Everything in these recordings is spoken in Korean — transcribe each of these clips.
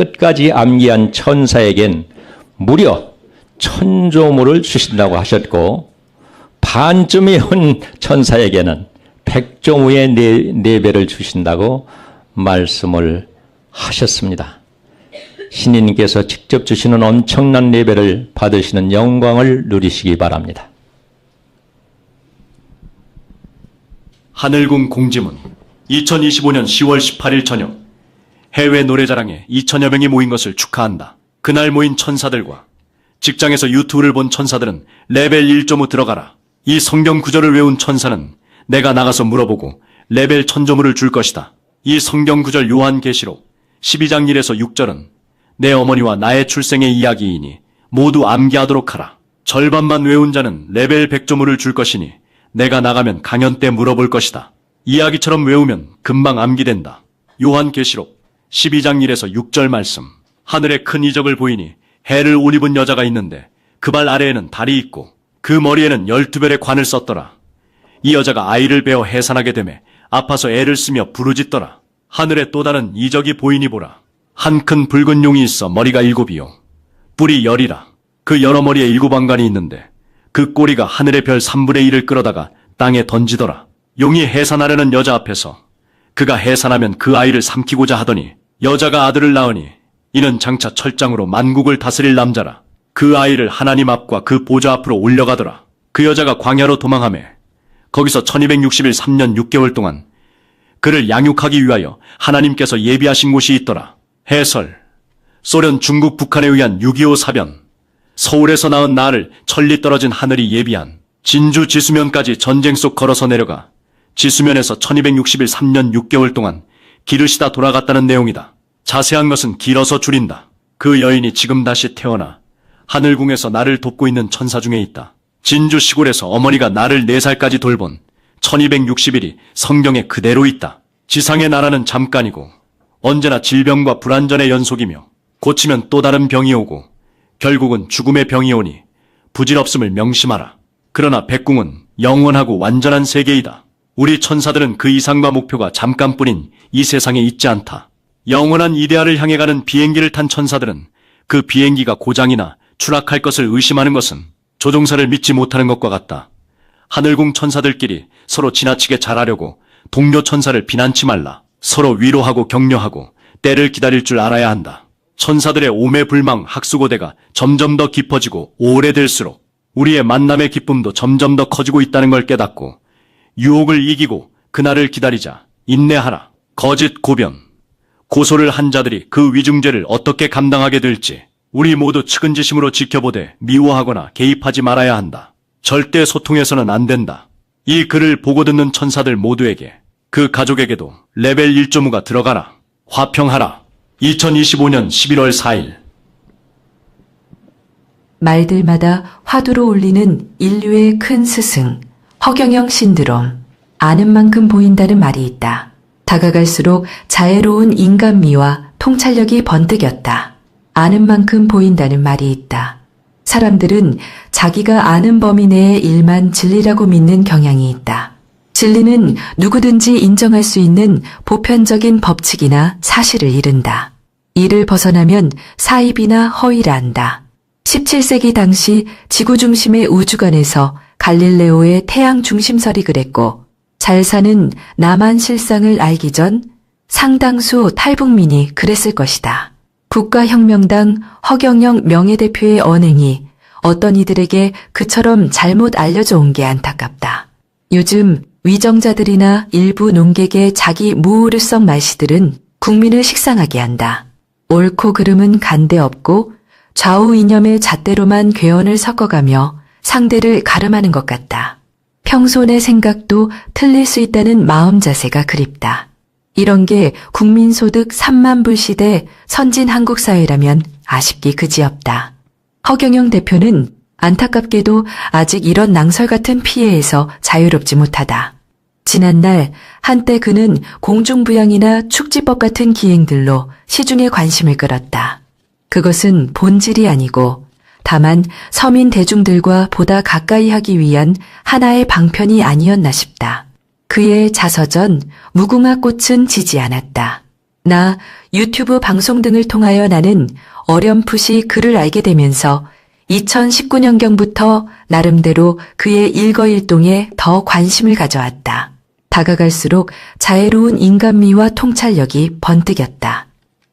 끝까지 암기한 천사에겐 무려 천조물을 주신다고 하셨고, 반쯤이 온 천사에게는 백조무의 네 배를 주신다고 말씀을 하셨습니다. 신인께서 직접 주시는 엄청난 예배를 받으시는 영광을 누리시기 바랍니다. 하늘궁 공지문 2025년 10월 18일 저녁 해외 노래자랑에 2천여 명이 모인 것을 축하한다. 그날 모인 천사들과 직장에서 유튜브를 본 천사들은 레벨 1.5 들어가라. 이 성경 구절을 외운 천사는 내가 나가서 물어보고 레벨 천조물을 줄 것이다. 이 성경 구절 요한계시록 12장 1에서 6절은 내 어머니와 나의 출생의 이야기이니 모두 암기하도록 하라. 절반만 외운 자는 레벨 100조물을 줄 것이니 내가 나가면 강연 때 물어볼 것이다. 이야기처럼 외우면 금방 암기된다. 요한계시록 12장 1에서 6절 말씀. 하늘에 큰 이적을 보이니 해를 옷 입은 여자가 있는데 그 발 아래에는 달이 있고 그 머리에는 12별의 관을 썼더라. 이 여자가 아이를 베어 해산하게 되매 아파서 애를 쓰며 부르짖더라. 하늘에 또 다른 이적이 보이니 보라. 한 큰 붉은 용이 있어 머리가 7이요 뿔이 10이라. 그 여러 머리에 7왕관이 있는데 그 꼬리가 하늘의 별 3분의 1을 끌어다가 땅에 던지더라. 용이 해산하려는 여자 앞에서 그가 해산하면 그 아이를 삼키고자 하더니 여자가 아들을 낳으니 이는 장차 철장으로 만국을 다스릴 남자라. 그 아이를 하나님 앞과 그 보좌 앞으로 올려가더라. 그 여자가 광야로 도망하매 거기서 1260일 3년 6개월 동안 그를 양육하기 위하여 하나님께서 예비하신 곳이 있더라. 해설. 소련, 중국, 북한에 의한 6.25 사변. 서울에서 낳은 나를 천리 떨어진 하늘이 예비한 진주 지수면까지 전쟁 속 걸어서 내려가 지수면에서 1260일 3년 6개월 동안 기르시다 돌아갔다는 내용이다. 자세한 것은 길어서 줄인다. 그 여인이 지금 다시 태어나 하늘궁에서 나를 돕고 있는 천사 중에 있다. 진주 시골에서 어머니가 나를 4살까지 돌본 1260일이 성경에 그대로 있다. 지상의 나라는 잠깐이고 언제나 질병과 불안전의 연속이며 고치면 또 다른 병이 오고 결국은 죽음의 병이 오니 부질없음을 명심하라. 그러나 백궁은 영원하고 완전한 세계이다. 우리 천사들은 그 이상과 목표가 잠깐뿐인 이 세상에 있지 않다. 영원한 이데아를 향해 가는 비행기를 탄 천사들은 그 비행기가 고장이나 추락할 것을 의심하는 것은 조종사를 믿지 못하는 것과 같다. 하늘궁 천사들끼리 서로 지나치게 잘하려고 동료 천사를 비난치 말라. 서로 위로하고 격려하고 때를 기다릴 줄 알아야 한다. 천사들의 오매불망 학수고대가 점점 더 깊어지고 오래될수록 우리의 만남의 기쁨도 점점 더 커지고 있다는 걸 깨닫고 유혹을 이기고 그날을 기다리자. 인내하라. 거짓 고변, 고소를 한 자들이 그 위중죄를 어떻게 감당하게 될지 우리 모두 측은지심으로 지켜보되 미워하거나 개입하지 말아야 한다. 절대 소통해서는 안 된다. 이 글을 보고 듣는 천사들 모두에게 그 가족에게도 레벨 1.5가 들어가라. 화평하라. 2025년 11월 4일. 말들마다 화두로 울리는 인류의 큰 스승, 허경영 신드롬. 아는 만큼 보인다는 말이 있다. 다가갈수록 자애로운 인간미와 통찰력이 번뜩였다. 아는 만큼 보인다는 말이 있다. 사람들은 자기가 아는 범위 내의 일만 진리라고 믿는 경향이 있다. 진리는 누구든지 인정할 수 있는 보편적인 법칙이나 사실을 이른다. 이를 벗어나면 사입이나 허위라 한다. 17세기 당시 지구 중심의 우주관에서 갈릴레오의 태양 중심설이 그랬고 잘 사는 남한 실상을 알기 전 상당수 탈북민이 그랬을 것이다. 국가혁명당 허경영 명예대표의 언행이 어떤 이들에게 그처럼 잘못 알려져 온 게 안타깝다. 요즘 위정자들이나 일부 농객의 자기 무우르성 말씨들은 국민을 식상하게 한다. 옳고 그름은 간데 없고 좌우 이념의 잣대로만 궤언을 섞어가며 상대를 가름하는 것 같다. 평소 내 생각도 틀릴 수 있다는 마음 자세가 그립다. 이런 게 국민소득 3만 불 시대 선진 한국 사회라면 아쉽기 그지없다. 허경영 대표는 안타깝게도 아직 이런 낭설 같은 피해에서 자유롭지 못하다. 지난날 한때 그는 공중부양이나 축지법 같은 기행들로 시중의 관심을 끌었다. 그것은 본질이 아니고 다만 서민 대중들과 보다 가까이 하기 위한 하나의 방편이 아니었나 싶다. 그의 자서전 무궁화 꽃은 지지 않았다. 나 유튜브 방송 등을 통하여 나는 어렴풋이 그를 알게 되면서 2019년경부터 나름대로 그의 일거일동에 더 관심을 가져왔다. 다가갈수록 자애로운 인간미와 통찰력이 번뜩였다.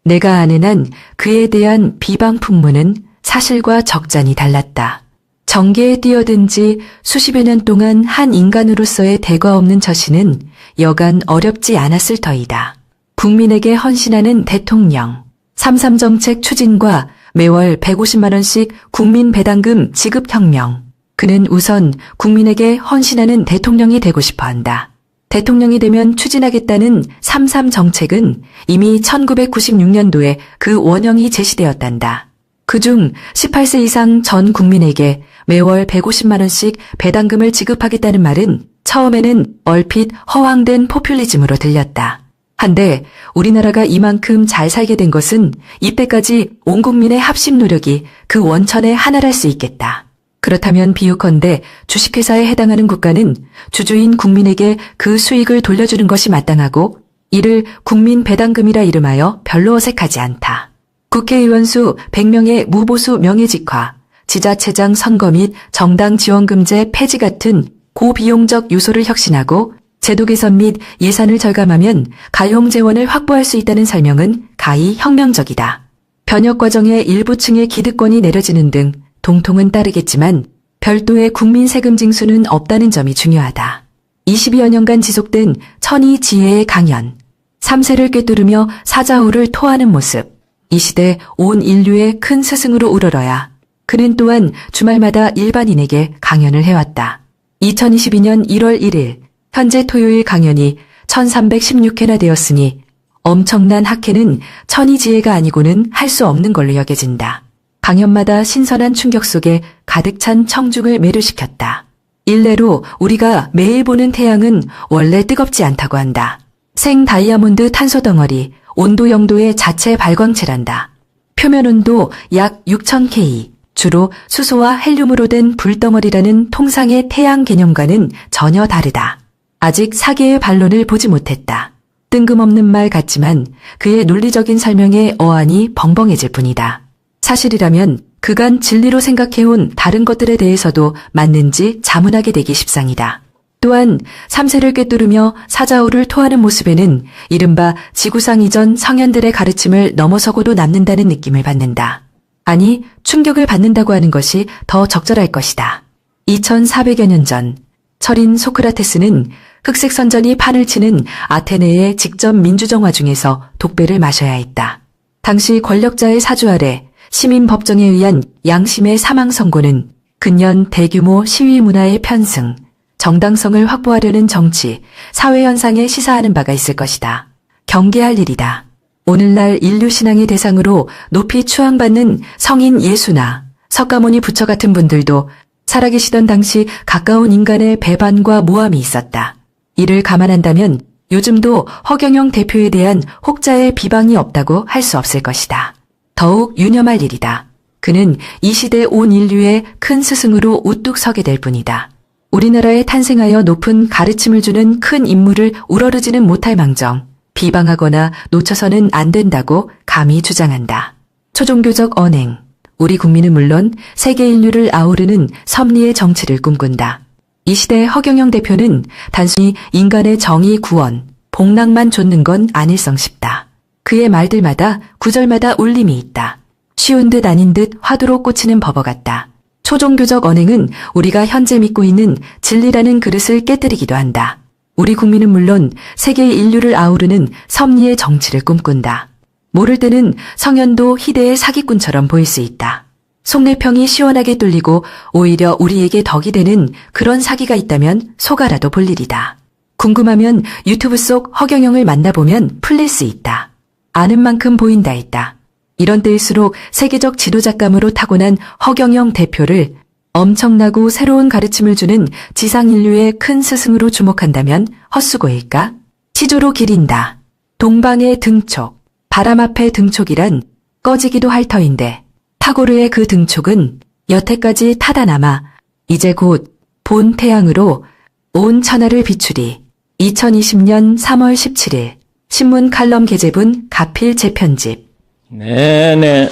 내가 아는 한 그에 대한 비방 풍문은 사실과 적잖이 달랐다. 정계에 뛰어든 지 수십여 년 동안 한 인간으로서의 대과 없는 처신은 여간 어렵지 않았을 터이다. 국민에게 헌신하는 대통령, 3.3 정책 추진과 매월 150만 원씩 국민 배당금 지급 혁명. 그는 우선 국민에게 헌신하는 대통령이 되고 싶어 한다. 대통령이 되면 추진하겠다는 3.3 정책은 이미 1996년도에 그 원형이 제시되었단다. 그중 18세 이상 전 국민에게 매월 150만 원씩 배당금을 지급하겠다는 말은 처음에는 얼핏 허황된 포퓰리즘으로 들렸다. 한데 우리나라가 이만큼 잘 살게 된 것은 이때까지 온 국민의 합심 노력이 그 원천의 하나랄 수 있겠다. 그렇다면 비유컨대 주식회사에 해당하는 국가는 주주인 국민에게 그 수익을 돌려주는 것이 마땅하고 이를 국민 배당금이라 이름하여 별로 어색하지 않다. 국회의원 수 100명의 무보수 명예직화, 지자체장 선거 및 정당 지원금제 폐지 같은 고비용적 요소를 혁신하고 제도 개선 및 예산을 절감하면 가용 재원을 확보할 수 있다는 설명은 가히 혁명적이다. 변혁 과정에 일부층의 기득권이 내려지는 등 동통은 따르겠지만 별도의 국민 세금 징수는 없다는 점이 중요하다. 22여 년간 지속된 천이지혜의 강연, 3세를 꿰뚫으며 사자후를 토하는 모습, 이 시대 온 인류의 큰 스승으로 우러러야 그는 또한 주말마다 일반인에게 강연을 해왔다. 2022년 1월 1일 현재 토요일 강연이 1316회나 되었으니 엄청난 학회는 천이지혜가 아니고는 할 수 없는 걸로 여겨진다. 강연마다 신선한 충격 속에 가득 찬 청중을 매료시켰다. 일례로 우리가 매일 보는 태양은 원래 뜨겁지 않다고 한다. 생 다이아몬드 탄소 덩어리, 온도 0도의 자체 발광체란다. 표면 온도 약 6000K, 주로 수소와 헬륨으로 된 불덩어리라는 통상의 태양 개념과는 전혀 다르다. 아직 사계의 반론을 보지 못했다. 뜬금없는 말 같지만 그의 논리적인 설명에 어안이 벙벙해질 뿐이다. 사실이라면 그간 진리로 생각해온 다른 것들에 대해서도 맞는지 자문하게 되기 십상이다. 또한 3세를 꿰뚫으며 사자후를 토하는 모습에는 이른바 지구상 이전 성현들의 가르침을 넘어서고도 남는다는 느낌을 받는다. 아니, 충격을 받는다고 하는 것이 더 적절할 것이다. 2400여 년 전 철인 소크라테스는 흑색 선전이 판을 치는 아테네의 직접 민주정화 중에서 독배를 마셔야 했다. 당시 권력자의 사주 아래 시민 법정에 의한 양심의 사망 선고는 근년 대규모 시위 문화의 편승, 정당성을 확보하려는 정치, 사회 현상에 시사하는 바가 있을 것이다. 경계할 일이다. 오늘날 인류 신앙의 대상으로 높이 추앙받는 성인 예수나 석가모니 부처 같은 분들도 살아계시던 당시 가까운 인간의 배반과 모함이 있었다. 이를 감안한다면 요즘도 허경영 대표에 대한 혹자의 비방이 없다고 할 수 없을 것이다. 더욱 유념할 일이다. 그는 이 시대 온 인류의 큰 스승으로 우뚝 서게 될 뿐이다. 우리나라에 탄생하여 높은 가르침을 주는 큰 인물을 우러르지는 못할 망정 비방하거나 놓쳐서는 안 된다고 감히 주장한다. 초종교적 언행, 우리 국민은 물론 세계 인류를 아우르는 섭리의 정치를 꿈꾼다. 이 시대 허경영 대표는 단순히 인간의 정의 구원, 복락만 좇는 건 아닐성 싶다. 그의 말들마다 구절마다 울림이 있다. 쉬운 듯 아닌 듯 화두로 꽂히는 버버 같다. 초종교적 언행은 우리가 현재 믿고 있는 진리라는 그릇을 깨뜨리기도 한다. 우리 국민은 물론 세계 인류를 아우르는 섭리의 정치를 꿈꾼다. 모를 때는 성현도 희대의 사기꾼처럼 보일 수 있다. 속내평이 시원하게 뚫리고 오히려 우리에게 덕이 되는 그런 사기가 있다면 속아라도 볼 일이다. 궁금하면 유튜브 속 허경영을 만나보면 풀릴 수 있다. 아는 만큼 보인다 했다. 이런 때일수록 세계적 지도자감으로 타고난 허경영 대표를 엄청나고 새로운 가르침을 주는 지상 인류의 큰 스승으로 주목한다면 헛수고일까? 시조로 기린다. 동방의 등촉, 바람 앞의 등촉이란 꺼지기도 할 터인데 타고르의 그 등촉은 여태까지 타다 남아 이제 곧 본 태양으로 온 천하를 비추리. 2020년 3월 17일 신문 칼럼 게재분 가필 재편집. 네네.